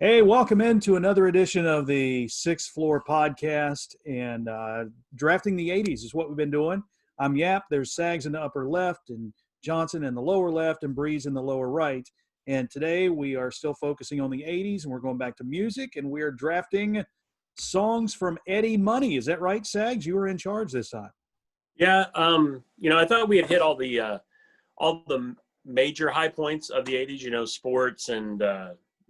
Hey, welcome into another edition of the Sixth Floor Podcast. And drafting the 80s is what we've been doing. I'm Yap. There's Sags in the upper left, and Johnson in the lower left, and Breeze in the lower right. And today we are still focusing on the 80s, and we're going back to music, and we are drafting songs from Eddie Money. Is that right, Sags? You were in charge this time. Yeah, I thought we had hit all the major high points of the '80s. Sports and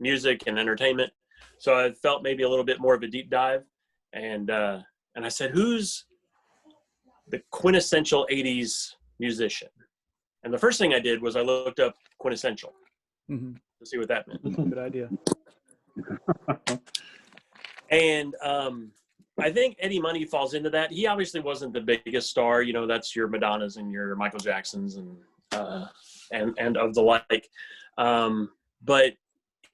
music and entertainment. So I felt maybe a little bit more of a deep dive, and I said, "Who's the quintessential '80s musician?" And the first thing I did was I looked up quintessential to see what that meant. Good idea. And I think Eddie Money falls into that. He obviously wasn't the biggest star. That's your Madonnas and your Michael Jacksons and of the like. But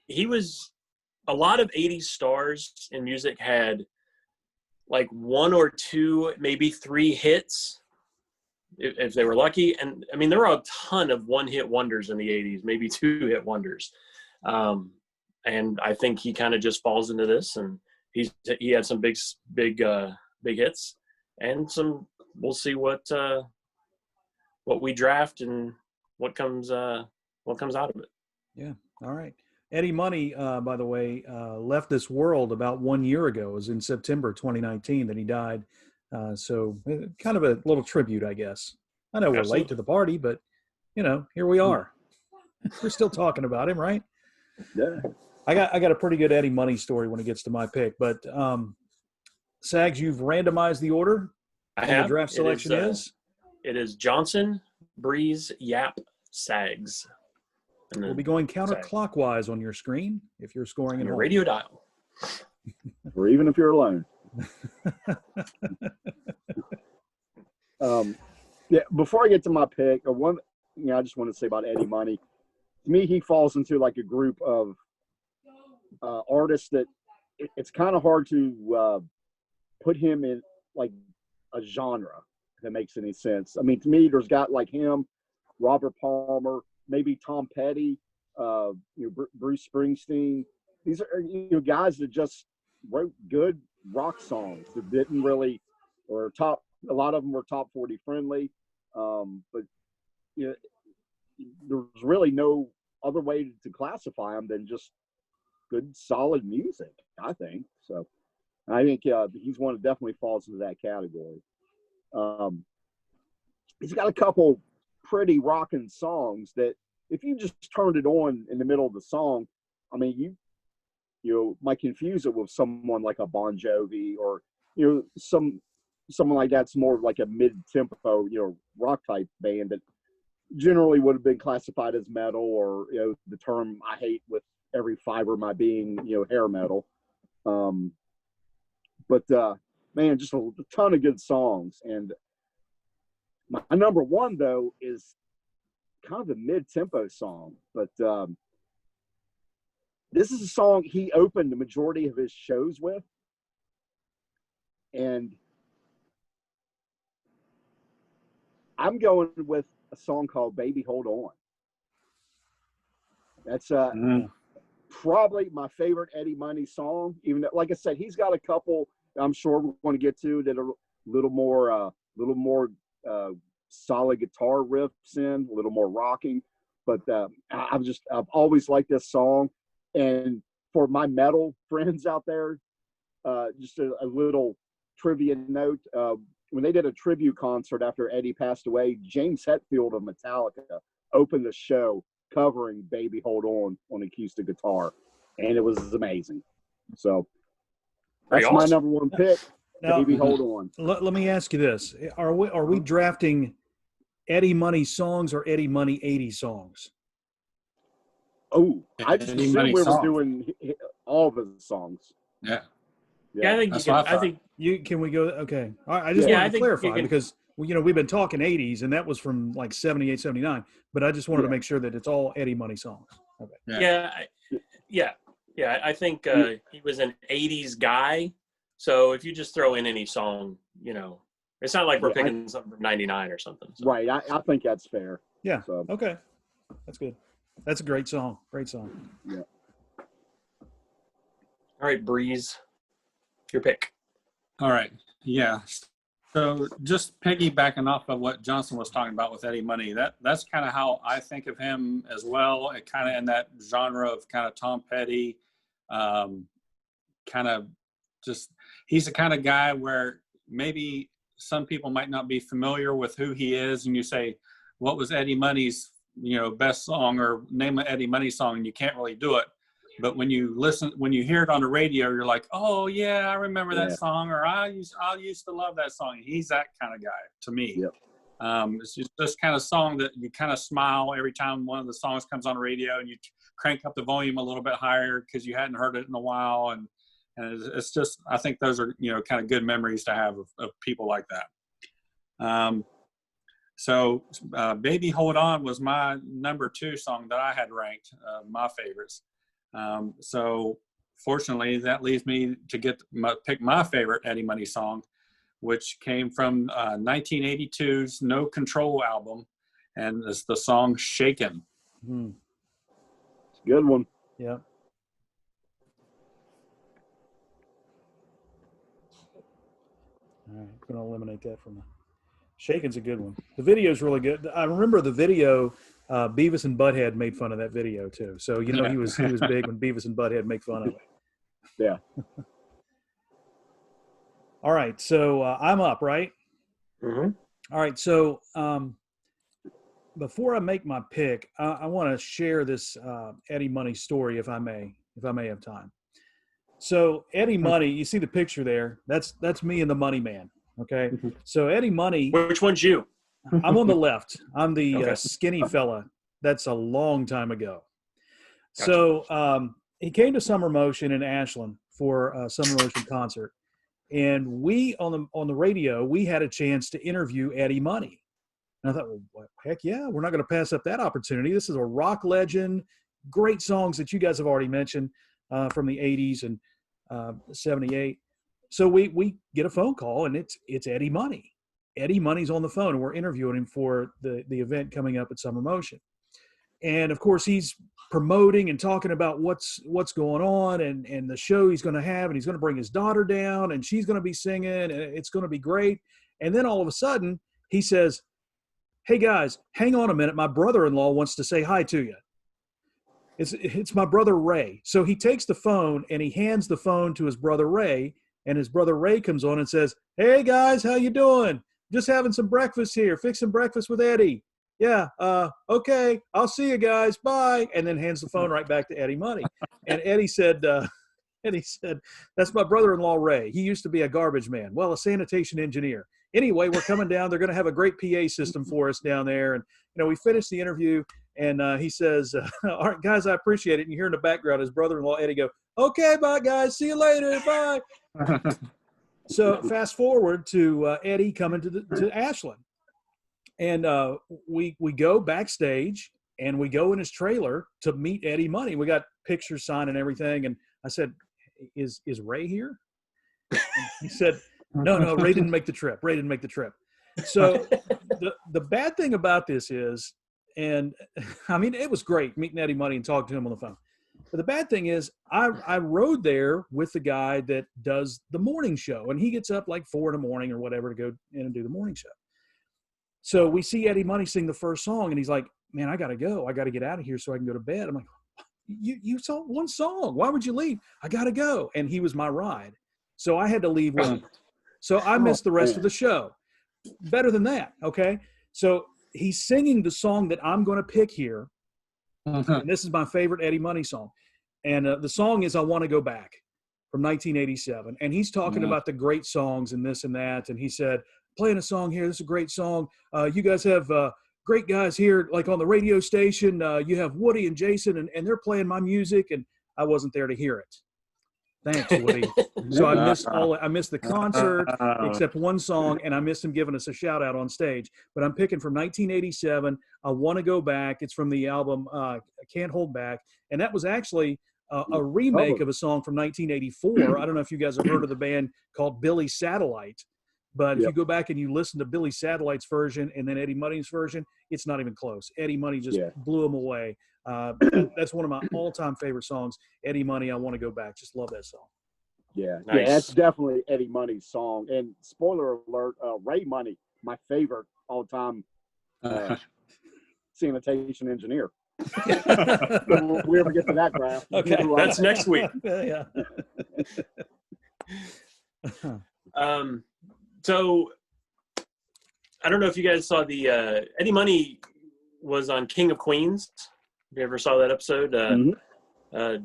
he was a lot of 80s stars in music had like one or two, maybe three hits if they were lucky. And I mean, there were a ton of one-hit wonders in the 80s, maybe two-hit wonders. And I think he kind of just falls into this, and he had some big hits, and we'll see what we draft and what comes out of it. Yeah. All right. Eddie Money, by the way, left this world about 1 year ago. It was in September 2019 that he died. So kind of a little tribute, I guess. I know we're late to the party, but, here we are. We're still talking about him, right? Yeah. I got a pretty good Eddie Money story when it gets to my pick. But, Sags, you've randomized the order. I have. The draft selection is? It is Johnson, Breeze, Yap, Sags. We'll be going counterclockwise on your screen if you're scoring in your radio dial. Or even if you're alone. Before I get to my pick, I just want to say about Eddie Money. To me, he falls into like a group of artists that it's kind of hard to put him in like a genre, if that makes any sense. I mean, to me, there's got like him, Robert Palmer, maybe Tom Petty, Bruce Springsteen. These are guys that just wrote good rock songs that didn't really, or top. A lot of them were top 40 friendly, but there's really no other way to classify them than just good, solid music. I think so. I think he's one that definitely falls into that category. He's got a couple pretty rocking songs that if you just turned it on in the middle of the song, I mean, you might confuse it with someone like a Bon Jovi or, someone like that's more like a mid-tempo, rock type band that generally would have been classified as metal or, the term I hate with every fiber of my being, hair metal. But man, just a ton of good songs. And my number one, though, is kind of a mid-tempo song, but this is a song he opened the majority of his shows with, and I'm going with a song called "Baby Hold On." That's probably my favorite Eddie Money song. Even though, like I said, he's got a couple I'm sure we're going to get to that are a little more solid guitar riffs in, a little more rocking. But I've always liked this song. And for my metal friends out there, just a little trivia note. When they did a tribute concert after Eddie passed away, James Hetfield of Metallica opened the show covering "Baby Hold On" acoustic guitar. And it was amazing. So that's my number one pick. Now, "Baby Hold On." Let me ask you this. Are we drafting Eddie Money songs or Eddie Money 80 songs? Oh, I just assumed we were doing all of his songs. Yeah, I think can we go? Okay. I just wanted to clarify because we've been talking 80s and that was from like 78, 79, but I just wanted to make sure that it's all Eddie Money songs. Okay. Yeah. I think he was an 80s guy. So if you just throw in any song, it's not like we're picking something from 99 or something. So. Right. I think that's fair. Yeah. So. Okay. That's good. That's a great song. Great song. Yeah. All right, Breeze, your pick. All right. Yeah. So just piggybacking off of what Johnson was talking about with Eddie Money, that's kind of how I think of him as well. It kind of in that genre of kind of Tom Petty, kind of just, he's the kind of guy where maybe some people might not be familiar with who he is, and you say, what was Eddie Money's, best song, or name an Eddie Money song, and you can't really do it. But when you hear it on the radio, you're like, oh yeah, I remember that song, or I used to love that song. He's that kind of guy to me. Yep. It's just this kind of song that you kind of smile every time one of the songs comes on the radio, and you crank up the volume a little bit higher because you hadn't heard it in a while. And it's just, I think those are, kind of good memories to have of people like that. So Baby Hold On was my number 2 song that I had ranked, my favorites. So fortunately, that leaves me to pick my favorite Eddie Money song, which came from 1982's No Control album, and it's the song Shakin'. It's a good one. Yeah. All right, I'm going to eliminate that from the Shakin's a good one. The video's really good. I remember the video. Beavis and Butthead made fun of that video too. So he was big when Beavis and Butthead make fun of it. Yeah. All right, so I'm up, right? Mm-hmm. All right, so before I make my pick, I want to share this Eddie Money story, if I may have time. So Eddie Money, you see the picture there? That's me and the Money Man. Okay, so Eddie Money. Which one's you? I'm on the left. I'm the Okay. skinny fella. That's a long time ago. Gotcha. So he came to Summer Motion in Ashland for a Summer Motion concert, and we on the radio we had a chance to interview Eddie Money. And I thought, well, heck yeah, we're not going to pass up that opportunity. This is a rock legend, great songs that you guys have already mentioned from the '80s and '78. So we get a phone call, and it's Eddie Money. Eddie Money's on the phone, and we're interviewing him for the event coming up at Summer Motion. And of course, he's promoting and talking about what's going on and the show he's going to have, and he's going to bring his daughter down, and she's going to be singing, and it's going to be great. And then all of a sudden, he says, "Hey guys, hang on a minute. My brother-in-law wants to say hi to you. It's my brother Ray." So he takes the phone and he hands the phone to his brother Ray, and his brother Ray comes on and says, "Hey guys, how you doing? Just having some breakfast here. Fixing breakfast with Eddie. Yeah, okay. I'll see you guys. Bye." And then hands the phone right back to Eddie Money. And Eddie said, "That's my brother-in-law Ray. He used to be a garbage man. Well, a sanitation engineer. Anyway, we're coming down. They're going to have a great PA system for us down there." And we finished the interview, and he says, "All right, guys, I appreciate it." And you hear in the background his brother-in-law Eddie go, "Okay, bye, guys. See you later. Bye." So fast forward to Eddie coming to Ashland, and we go backstage, and we go in his trailer to meet Eddie Money. We got pictures signed and everything, and I said, "Is Ray here?" And he said, "No, Ray didn't make the trip. Ray didn't make the trip." So the bad thing about this is, and I mean, it was great meeting Eddie Money and talking to him on the phone. But the bad thing is, I rode there with the guy that does the morning show, and he gets up like 4 in the morning or whatever to go in and do the morning show. So we see Eddie Money sing the first song, and he's like, "Man, I got to go. I got to get out of here so I can go to bed." I'm like, you saw one song. Why would you leave? "I got to go." And he was my ride. So I had to leave with him. So I missed the rest of the show. Better than that, okay? So he's singing the song that I'm going to pick here. And this is my favorite Eddie Money song. And the song is "I Want to Go Back" from 1987. And he's talking about the great songs and this and that. And he said, "Playing a song here. This is a great song. You guys have great guys here, like on the radio station. You have Woody and Jason, and they're playing my music." And I wasn't there to hear it. Thanks, Woody. So I missed the concert except one song, and I missed him giving us a shout out on stage. But I'm picking from 1987. "I Want to Go Back." It's from the album "Can't Hold Back," and that was actually a remake of a song from 1984. I don't know if you guys have heard of the band called Billy Satellite, but if you go back and you listen to Billy Satellite's version and then Eddie Money's version, it's not even close. Eddie Money just blew them away. That's one of my all-time favorite songs. Eddie Money, "I Want to Go Back." Just love that song. Yeah, Nice. that's definitely Eddie Money's song. And spoiler alert, Ray Money, my favorite all-time sanitation engineer. If we ever get to that draft. Okay. That's next week. Yeah. So I don't know if you guys saw the Eddie Money was on King of Queens. If you ever saw that episode,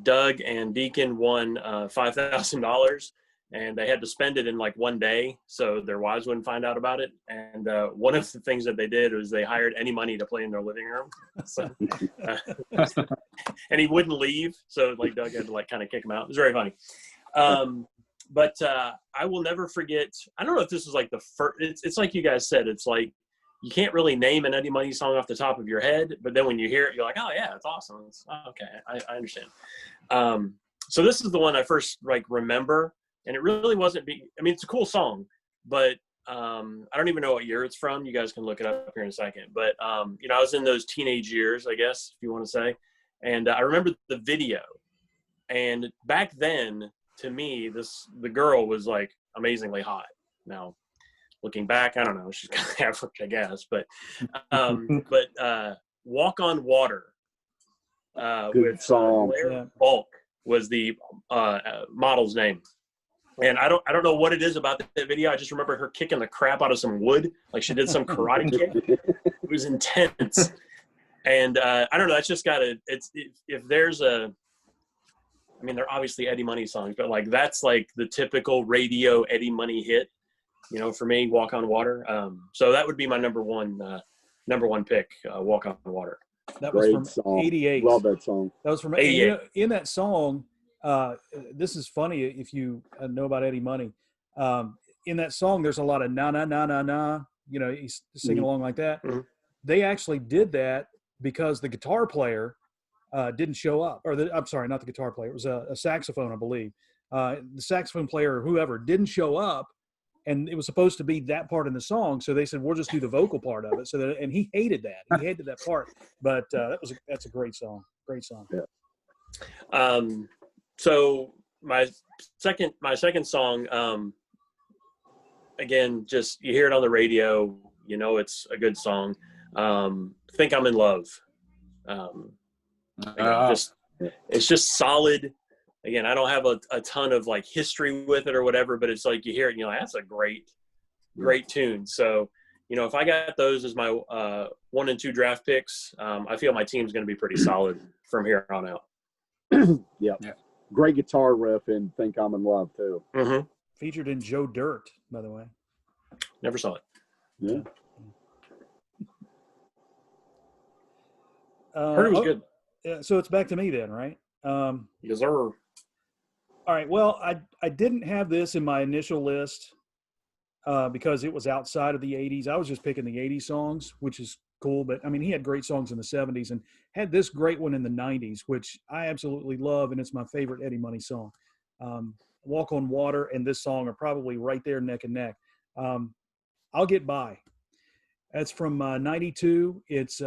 Doug and Deacon won $5,000, and they had to spend it in like one day, so their wives wouldn't find out about it. And one of the things that they did was they hired Eddie Money to play in their living room, so, and he wouldn't leave, so like Doug had to like kind of kick him out. It was very funny. But I will never forget. I don't know if this was like the first. It's like you guys said. It's like you can't really name an Eddie Money song off the top of your head, but then when you hear it, you're like, oh yeah, it's awesome. Okay, I understand. So this is the one I first like remember, and it really wasn't. I mean, it's a cool song, but I don't even know what year it's from. You guys can look it up here in a second. But you know, I was in those teenage years, I guess, if you want to say, and I remember the video. And back then, to me, the girl was like amazingly hot. Now, looking back, I don't know, she's kind of average, I guess. But "Walk on Water" with song. Blair Bulk was the model's name. And I don't know what it is about that video. I just remember her kicking the crap out of some wood, like she did some karate kick. It was intense. And I don't know. That's just got to. If there's a. I mean, they're obviously Eddie Money songs, but like that's like the typical radio Eddie Money hit, you know, for me, "Walk on Water." So that would be my number one pick, "Walk on Water." That was Great from song. '88. Love that song. That was from 88. you know, in that song. This is funny if you know about Eddie Money. In that song, there's a lot of na na na na na. You know, he's singing along like that. Mhm. They actually did that because the guitar player didn't show up, or I'm sorry, not the guitar player. It was a saxophone, I believe. The saxophone player or whoever didn't show up, and it was supposed to be that part in the song. So they said, we'll just do the vocal part of it. So that, and he hated that. He hated that part. But that's a great song. Great song. Yeah. So my second song, again, just you hear it on the radio, you know it's a good song. "Think I'm in Love." Again, it's just solid. Again, I don't have a ton of like history with it or whatever, but it's like you hear it and you're like, that's a great tune. So, you know, if I got those as my 1 and 2 draft picks, I feel my team's going to be pretty solid from here on out. Yeah. Great guitar riff in "Think I'm in Love" too. Mm-hmm. Featured in Joe Dirt, by the way. Never saw it. Yeah. Heard it was good. Yeah, so it's back to me then, right? Yes, sir. All right. Well, I didn't have this in my initial list because it was outside of the 80s. I was just picking the 80s songs, which is cool. But, I mean, he had great songs in the 70s and had this great one in the 90s, which I absolutely love, and it's my favorite Eddie Money song. "Walk on Water" and this song are probably right there neck and neck. "I'll Get By." That's from '92. It's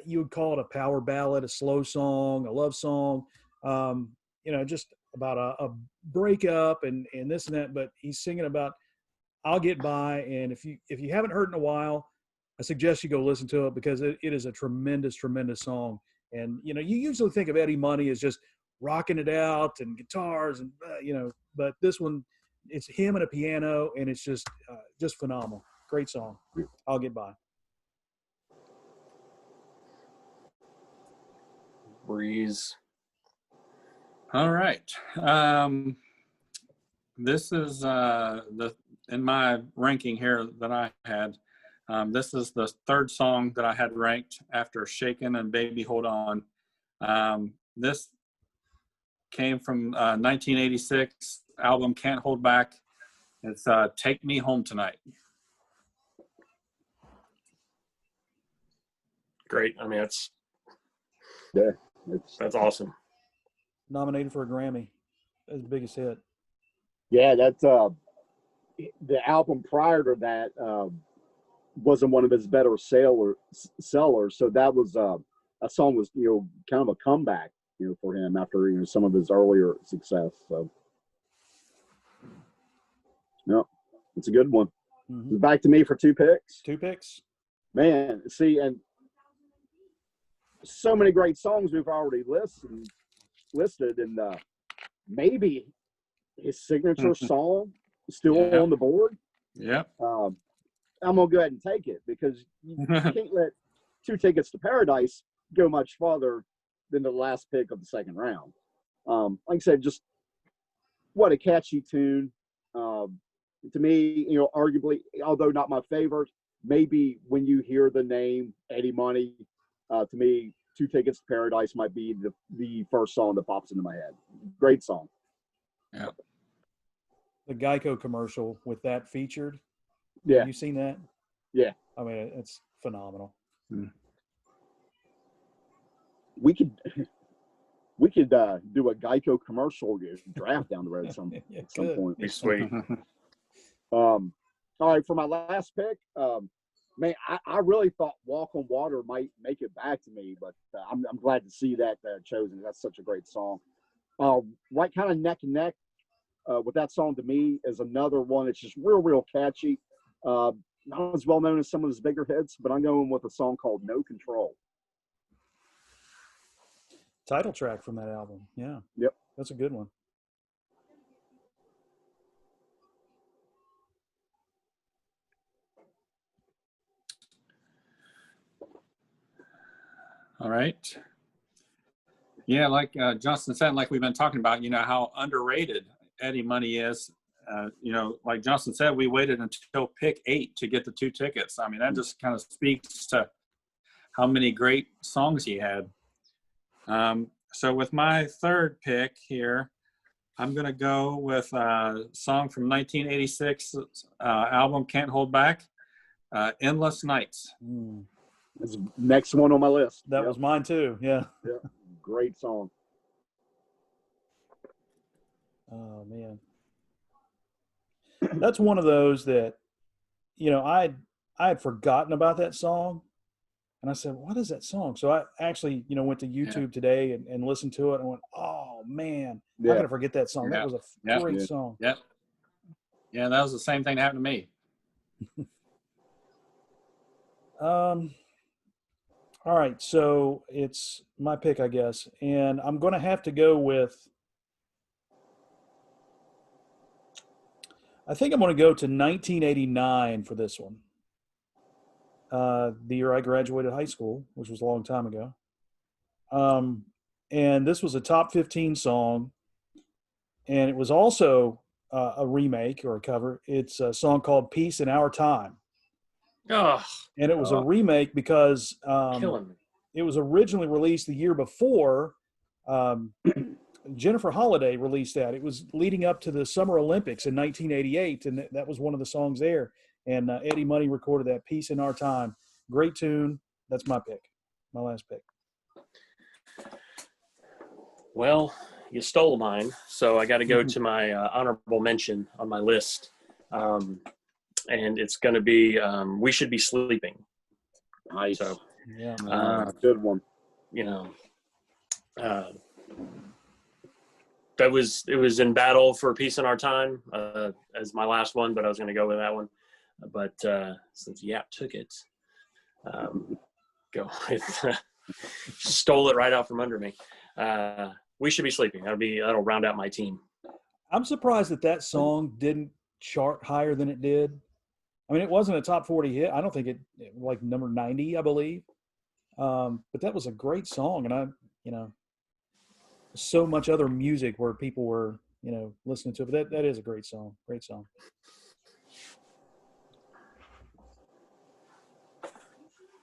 you would call it a power ballad, a slow song, a love song. You know, just about a breakup and this and that. But he's singing about "I'll Get By," and if you haven't heard it in a while, I suggest you go listen to it because it is a tremendous, tremendous song. And you know, you usually think of Eddie Money as just rocking it out and guitars and you know, but this one, it's him and a piano, and it's just phenomenal. Great song. "I'll Get By." Breeze. All right. This is in my ranking here that I had. This is the third song that I had ranked after "Shakin' and Baby Hold On." This came from 1986 album "Can't Hold Back." It's "Take Me Home Tonight." Great. I mean, that's awesome. Nominated for a Grammy. That's the biggest hit. Yeah, that's the album prior to that wasn't one of his better sellers. So that was a song was kind of a comeback for him after some of his earlier success. So No, it's a good one. Mhm. Back to me for 2 picks. 2 picks. Man, see, and so many great songs we've already listed, and maybe his signature song is still Yeah. on the board. Yep. I'm gonna go ahead and take it because you can't let 2 Tickets to Paradise go much farther than the last pick of the second round. Like I said, just what a catchy tune. To me, arguably, although not my favorite, maybe when you hear the name Eddie Money, to me, 2 Tickets to Paradise might be the first song that pops into my head. Great song. Yeah. The Geico commercial with that featured. Yeah. Have you seen that? Yeah. I mean, it's phenomenal. We could do a Geico commercial draft down the road at some Good. point. Be sweet. All right, for my last pick, man, I really thought Walk on Water might make it back to me, but I'm glad to see that chosen. That's such a great song. Right kind of neck and neck with that song to me is another one that's just real catchy. Not as well known as some of his bigger hits, but I'm going with a song called No Control. Title track from that album. Yeah. Yep. That's a good one. All right. Yeah, like Johnson said, like we've been talking about, how underrated Eddie Money is. Like Johnson said, we waited until pick 8 to get the 2 tickets. I mean, that just kind of speaks to how many great songs he had. So with my third pick here, I'm going to go with a song from 1986 album Can't Hold Back, Endless Nights. That's the next one on my list. That was mine too. Yeah. Yeah. Great song. Oh man. That's one of those that, I had forgotten about that song. And I said, what is that song? So I actually, went to YouTube today and listened to it and went, oh man, how could I forget that song? That was a great song. Yep. Yeah, that was the same thing that happened to me. All right, so it's my pick, I guess, and I'm going to have to go with. I think I'm going to go to 1989 for this one. The year I graduated high school, which was a long time ago. And this was a top 15 song, and it was also a remake or a cover. It's a song called "Peace in Our Time." Oh, And it was a remake because killing me. it was originally released the year before. Jennifer Holliday released that. It was leading up to the Summer Olympics in 1988, and that was one of the songs there. And Eddie Money recorded that, "Peace in Our Time." Great tune. That's my pick, my last pick. Well, you stole mine, so I got to go to my honorable mention on my list. And it's going to be "We Should Be Sleeping." Nice. So, Yeah. Good one. It was in battle for "Peace in Our Time" as my last one, but I was going to go with that one. But since Yap took it, go with stole it right out from under me. "We Should Be Sleeping." That'll round out my team. I'm surprised that song didn't chart higher than it did. I mean, it wasn't a top 40 hit. I don't think it like number 90, I believe. But that was a great song, and so much other music where people were, listening to it. But that is a great song. Great song.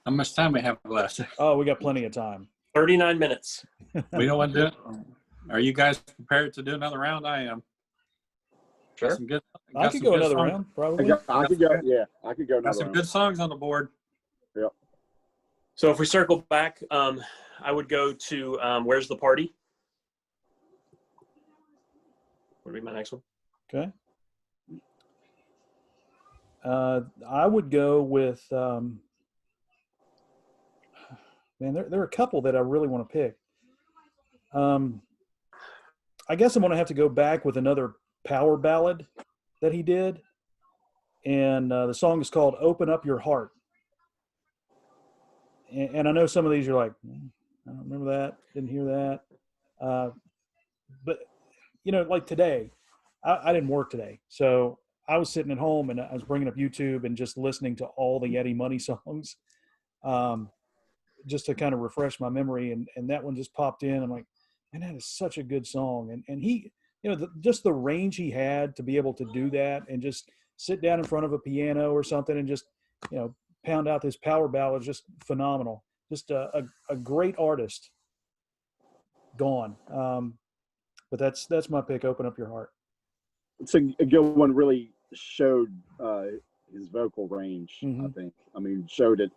How much time we have left? Oh, we got plenty of time. 39 minutes. We don't want to do it. Are you guys prepared to do another round? I am. Sure. Got some good, I could go another round, probably. I could go. Yeah, I could go Got another some round. good songs on the board. Yep. So if we circle back, I would go to "Where's the Party?" Would be my next one. Okay. I would go with man. There are a couple that I really want to pick. I guess I'm going to have to go back with another power ballad that he did. and the song is called "Open Up Your Heart." And I know some of these are like, I don't remember that, didn't hear that, but like today, I didn't work today, so I was sitting at home and I was bringing up YouTube and just listening to all the Eddie Money songs, just to kind of refresh my memory. And that one just popped in. I'm like, man, that is such a good song. And he, just the range he had to be able to do that and just sit down in front of a piano or something and just, pound out this power ballad is just phenomenal. Just a great artist. Gone. But that's my pick. Open Up Your Heart. It's a good one. Really showed his vocal range. Mhm. I think. I mean, showed it.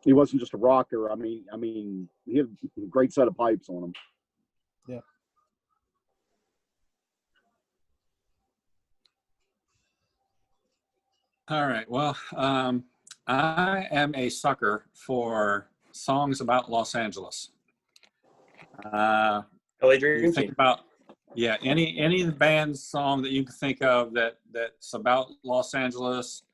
He wasn't just a rocker. I mean, he had a great set of pipes on him. Yeah. All right. Well, I am a sucker for songs about Los Angeles. LA You Dream think Team. about, any of the band's song that you can think of that's about Los Angeles.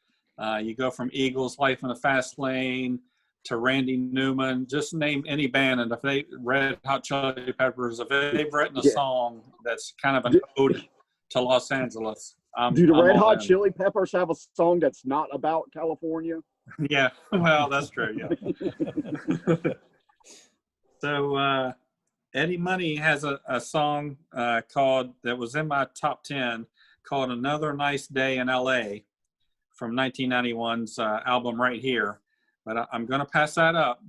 You go from Eagles, Life in the Fast Lane, to Randy Newman. Just name any band, and if they Red Hot Chili Peppers, if they've written a song that's kind of an ode to Los Angeles, Do the I'm Red all Hot in. Chili Peppers have a song that's not about California? Yeah, well, that's true. Yeah. So Eddie Money has a song called that was in my top 10 called "Another Nice Day in L.A." from 1991's album Right Here. But I'm going to pass that up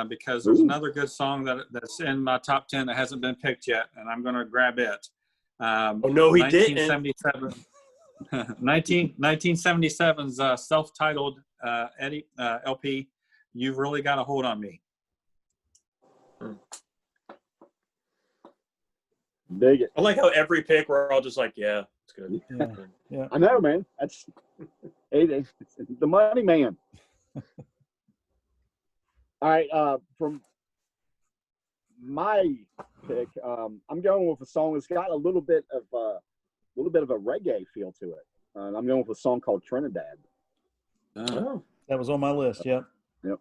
because there's another good song that's in my top 10 that hasn't been picked yet, and I'm going to grab it. Oh no, he didn't. 1977's self-titled Eddie LP, "You've Really Got a Hold on Me." Dig it. I like how every pick we're all just like, yeah, it's good. Yeah. I know, man. That's it's the Money Man. All right, from my pick, I'm going with a song that's got a little bit of a reggae feel to it. I'm going with a song called Trinidad. Oh. That was on my list. Yep. Yep.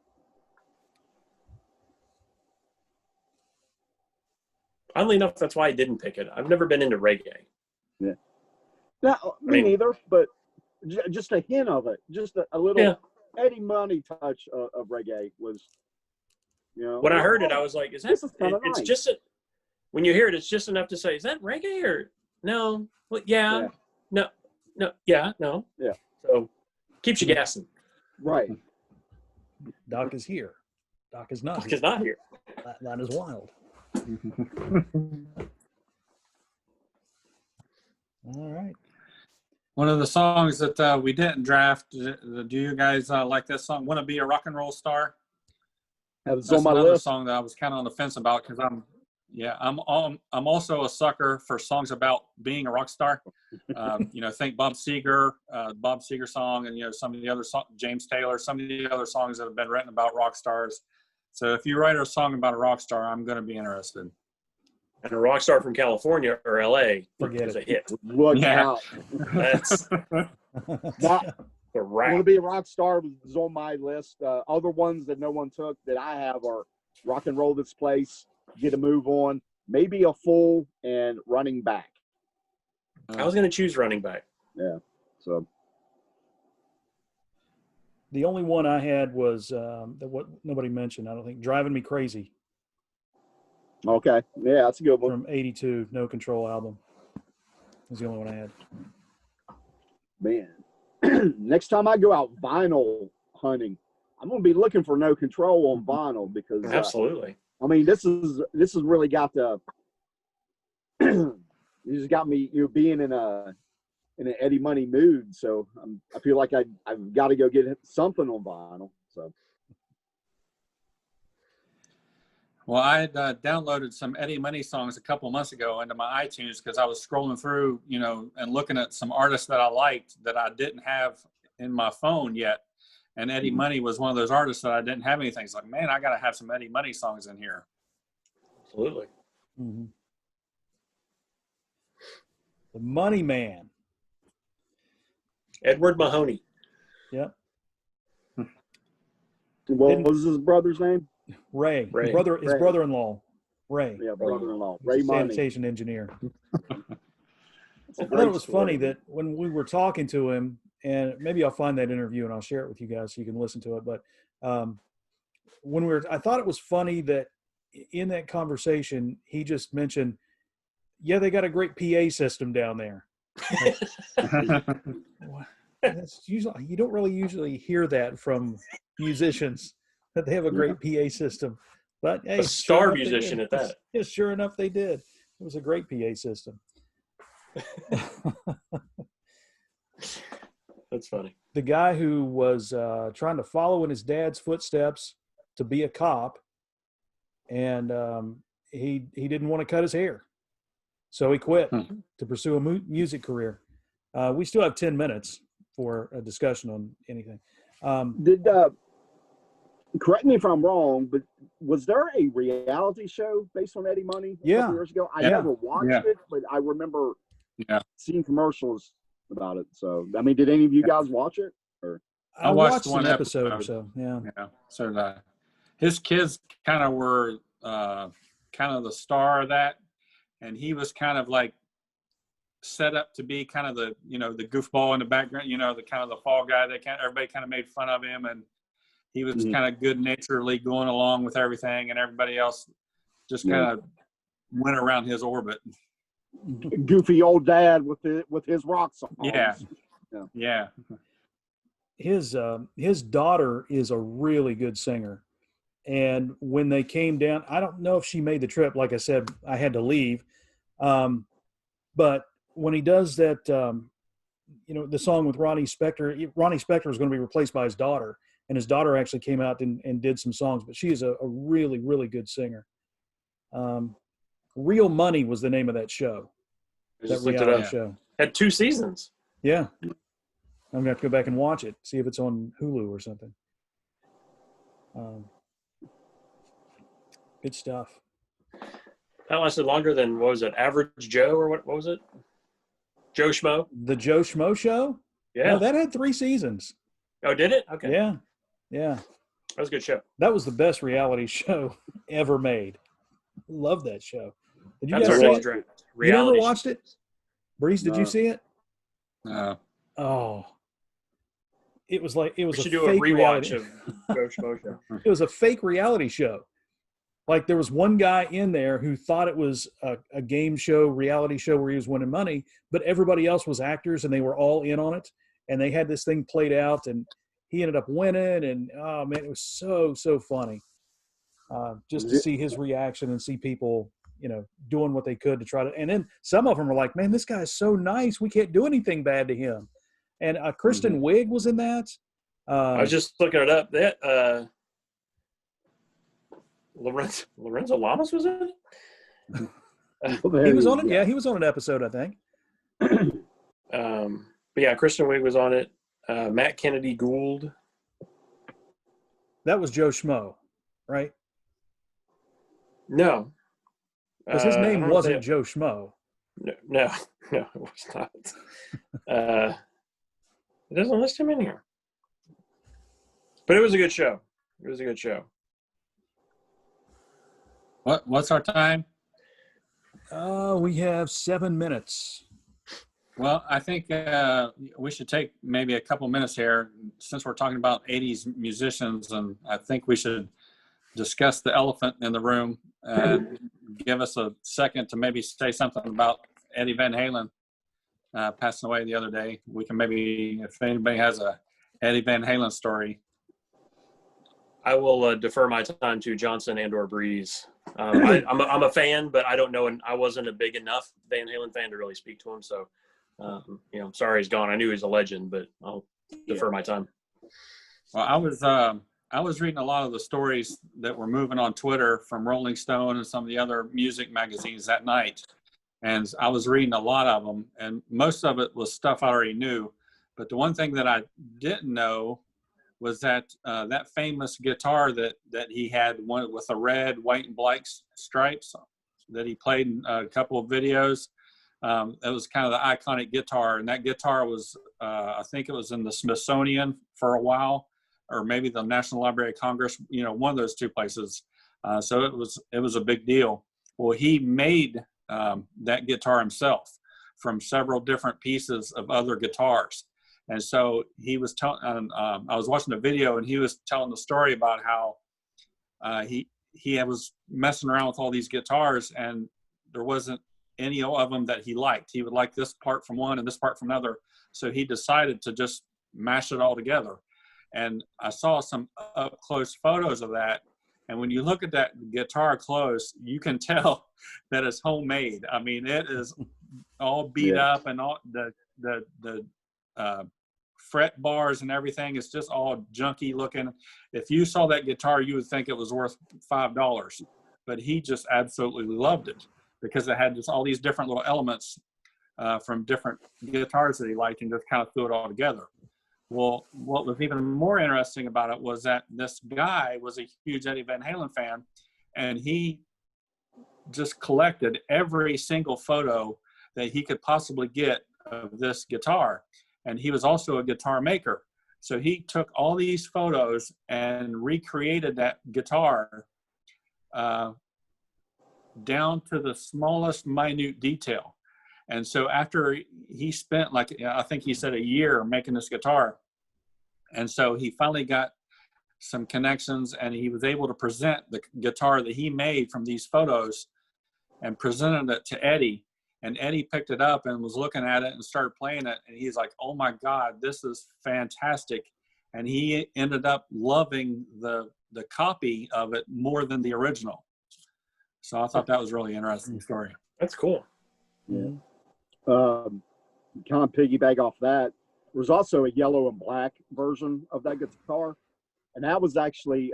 Oddly enough, that's why I didn't pick it. I've never been into reggae. Yeah. No, me neither. But just a hint of it, just a little Eddie Money touch of reggae was. When I heard it, I was like, "Is that?" This is kinda It's nice. just when you hear it, it's just enough to say, "Is that reggae?" Or no? Well, yeah. No. Yeah. No. Yeah. So keeps you guessing. Right. Doc is here. Doc is not. Doc is not here. That is wild. All right. One of the songs that we didn't draft. Do you guys like this song? "Want to Be a Rock and Roll Star"? That was That's on my another list. song that I was kind of on the fence about because I'm also a sucker for songs about being a rock star. Think Bob Seger song, and some of the other James Taylor, some of the other songs that have been written about rock stars. So if you write a song about a rock star, I'm going to be interested. And a rock star from California or LA Forget is a it. hit. Look out. That's That, the I rap. Want to Be a Rock Star was on my list. Other ones that no one took that I have are Rock and Roll This Place, Get a Move On, Maybe a Fool, and Running Back. I was going to choose Running Back. Yeah. So The only one I had was what nobody mentioned. I don't think "Driving Me Crazy" okay. Yeah, that's a good one. from '82, No Control album. Was the only one I had. Man. Next time I go out vinyl hunting, I'm going to be looking for No Control on vinyl because Absolutely. this has really got the you just got me being in an Eddie Money mood. So I feel like I've got to go get something on vinyl. So Well, I had downloaded some Eddie Money songs a couple of months ago into my iTunes because I was scrolling through, and looking at some artists that I liked that I didn't have in my phone yet. And Eddie Money was one of those artists that I didn't have anything. It's like, man, I got to have some Eddie Money songs in here. Absolutely. Mm-hmm. The Money Man. Edward Mahoney. Yep. What was his brother's name? Ray. Ray. His Ray. brother-in-law. Ray. Yeah, brother-in-law. He's Ray a Money. sanitation engineer. It's a I thought great it was story. funny that when we were talking to him, and maybe I'll find that interview and I'll share it with you guys so you can listen to it. But I thought it was funny that in that conversation, he just mentioned, yeah, they got a great PA system down there. That's usually, you don't really usually hear that from musicians, that they have a great PA system. But hey, A star enough, they musician did. at that. Yeah, sure enough, they did. It was a great PA system. That's funny. The guy who was trying to follow in his dad's footsteps to be a cop, and he didn't want to cut his hair, so he quit to pursue a music career. We still have 10 minutes for a discussion on anything. Correct me if I'm wrong, but was there a reality show based on Eddie Money a couple years ago? I never watched it, but I remember seeing commercials about it. So, I mean, did any of you guys watch it? Or I watched one episode or so. Yeah. So his kids kind of were kind of the star of that, and he was kind of like set up to be kind of the the goofball in the background, the kind of the fall guy that everybody kind of made fun of him, and he was kind of good naturedly going along with everything, and everybody else just kind of went around his orbit. Goofy old dad with his rock songs. Yeah. His daughter is a really good singer, and when they came down, I don't know if she made the trip. Like I said, I had to leave, but when he does that, the song with Ronnie Spector is going to be replaced by his daughter, and his daughter actually came out and did some songs, but she is a really, really good singer. Real Money was the name of that show. I That just looked it reality up. show. Had 2 seasons. Yeah. I'm going to have to go back and watch it, see if it's on Hulu or something. Good stuff. That lasted longer than, what was it, Average Joe, or what was it? Joe Schmo? The Joe Schmo Show? Yeah. No, that had 3 seasons. Oh, did it? Okay. Yeah. Yeah. That was a good show. That was the best reality show ever made. Love that show. Did you That's guys our see next it? draft. You never Reality watched show. it? Breeze, did you No. see it? No. Oh. It was We a should do a fake rewatch reality. of Joe Schmo Show. It was a fake reality show. Like there was one guy in there who thought it was a game show, reality show where he was winning money, but everybody else was actors and they were all in on it. And they had this thing played out and he ended up winning. And oh man, it was so, so funny. Just to see his reaction and see people, doing what they could to try to, and then some of them were like, man, this guy is so nice. We can't do anything bad to him. And Kristen Wiig was in that. I was just looking it up. That Lorenzo Lamas was in it? He was on it. Yeah, he was on an episode, I think. But yeah, Kristen Wiig was on it. Matt Kennedy Gould. That was Joe Schmo, right? No. Because his I name don't know if wasn't Joe Schmo. No, it was not. It doesn't list him in here. But it was a good show. It was a good show. What's our time? We have 7 minutes. Well, I think we should take maybe a couple minutes here since we're talking about 80s musicians, and I think we should discuss the elephant in the room and give us a second to maybe say something about Eddie Van Halen passing away the other day. We can maybe, if anybody has a Eddie Van Halen story. I will defer my time to Johnson and/or Breeze. I'm a fan, but I don't know, and I wasn't a big enough Van Halen fan to really speak to him. So, I'm sorry he's gone. I knew he was a legend, but I'll defer my time. Well, I was reading a lot of the stories that were moving on Twitter from Rolling Stone and some of the other music magazines that night, and I was reading a lot of them, and most of it was stuff I already knew. But the one thing that I didn't know was that that famous guitar that he had, one with the red, white, and black stripes that he played in a couple of videos, It was kind of the iconic guitar, and that guitar was, I think it was in the Smithsonian for a while, or maybe the National Library of Congress, one of those two places. So it was a big deal. Well, he made that guitar himself from several different pieces of other guitars. And so he was telling, I was watching a video, and he was telling the story about how he was messing around with all these guitars, and there wasn't any of them that he liked. He would like this part from one and this part from another. So he decided to just mash it all together. And I saw some up close photos of that. And when you look at that guitar close, you can tell that it's homemade. I mean, it is all beat up, and all the fret bars and everything is just all junky looking. If you saw that guitar, you would think it was worth $5, but he just absolutely loved it because it had just all these different little elements from different guitars that he liked, and just kind of threw it all together. Well, what was even more interesting about it was that this guy was a huge Eddie Van Halen fan, and he just collected every single photo that he could possibly get of this guitar. And he was also a guitar maker. So he took all these photos and recreated that guitar down to the smallest minute detail. And so after he spent, like, I think he said, a year making this guitar. And so he finally got some connections, and he was able to present the guitar that he made from these photos and presented it to Eddie. And Eddie picked it up and was looking at it and started playing it. And he's like, oh my God, this is fantastic. And he ended up loving the copy of it more than the original. So I thought that was a really interesting story. That's cool. Yeah. Kind of piggyback off that, there was also a yellow and black version of that guitar. And that was actually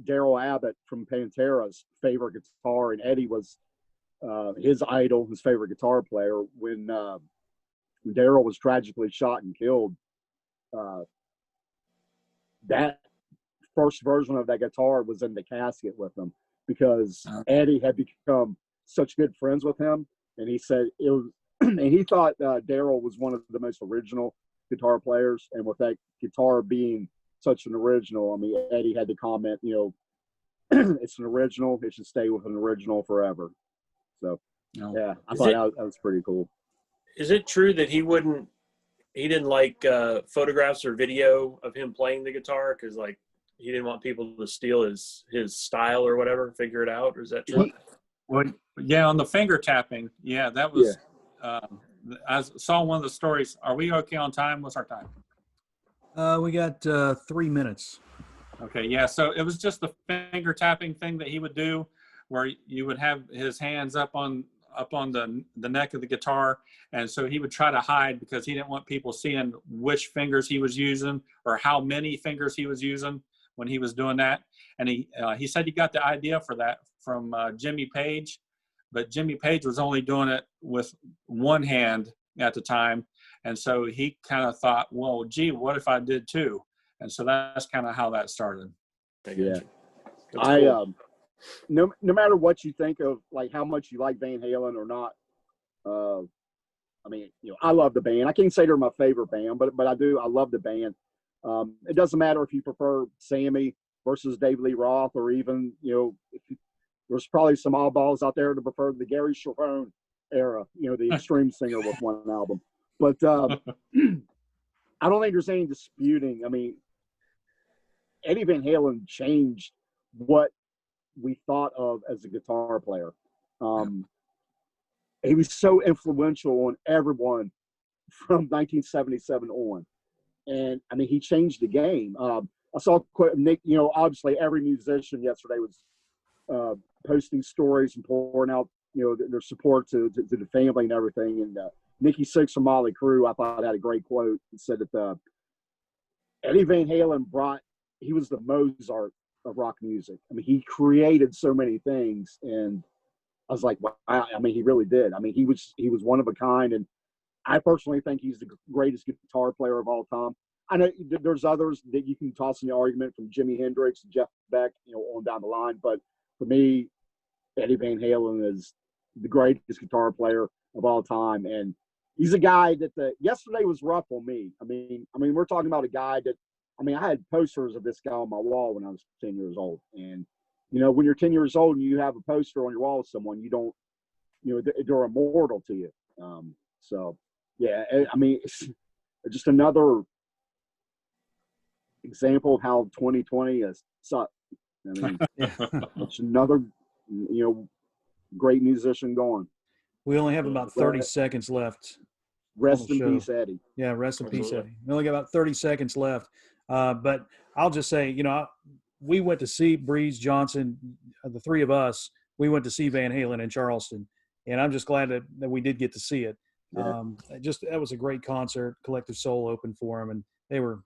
Daryl Abbott from Pantera's favorite guitar. And Eddie was his idol, his favorite guitar player. When Daryl was tragically shot and killed, that first version of that guitar was in the casket with him because Eddie had become such good friends with him, and he said it was, and he thought Daryl was one of the most original guitar players, and with that guitar being such an original, I mean, Eddie had to comment, it's an original, it should stay with an original forever. So, yeah, I thought that was pretty cool. Is it true that he didn't like photographs or video of him playing the guitar because, like, he didn't want people to steal his style or whatever, figure it out? Or is that true? Well, yeah, on the finger tapping, yeah, that was. Yeah. I saw one of the stories. Are we okay on time? What's our time? We got 3 minutes. Okay, yeah. So it was just the finger tapping thing that he would do, where you would have his hands up on the neck of the guitar, and so he would try to hide because he didn't want people seeing which fingers he was using or how many fingers he was using when he was doing that. And he said he got the idea for that from Jimmy Page, but Jimmy Page was only doing it with one hand at the time, and so he kind of thought, well, gee, what if I did two? And so that's kind of how that started. Yeah, cool. No matter what you think of, like, how much you like Van Halen or not, I mean, I love the band. I can't say they're my favorite band, but I do. I love the band. It doesn't matter if you prefer Sammy versus David Lee Roth, or even, there's probably some oddballs out there to prefer the Gary Cherone era, the extreme singer with one album. But I don't think there's any disputing. I mean, Eddie Van Halen changed what we thought of as a guitar player. He was so influential on everyone from 1977 on. And I mean, he changed the game. I saw Nick, obviously every musician yesterday was posting stories and pouring out, their support to the family and everything. And Nikki Sixx from Motley Crue, I thought, had a great quote. It said that Eddie Van Halen he was the Mozart of rock music. I mean, he created so many things, and I was like, wow. I mean, he really did. I mean, he was one of a kind, and I personally think he's the greatest guitar player of all time. I know there's others that you can toss in the argument, from Jimi Hendrix, Jeff Beck, on down the line, but for me, Eddie Van Halen is the greatest guitar player of all time. And he's a guy that yesterday was rough on me. I mean, we're talking about a guy that, I had posters of this guy on my wall when I was 10 years old. And, when you're 10 years old and you have a poster on your wall of someone, you don't, they're immortal to you. So, yeah, it's just another example of how 2020 has sucked. It's another, great musician gone. We only have about 30 seconds left. Rest in show. peace, Eddie. Yeah, rest in peace, Absolutely. Eddie. We only got about 30 seconds left. But I'll just say, we went to see Breeze Johnson, the three of us, we went to see Van Halen in Charleston. And I'm just glad that we did get to see it. Yeah. That was a great concert. Collective Soul opened for them, and they were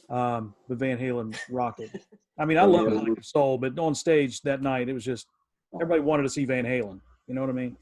but Van Halen rocked it. I love Collective Soul, but on stage that night, it was just everybody wanted to see Van Halen. You know what I mean?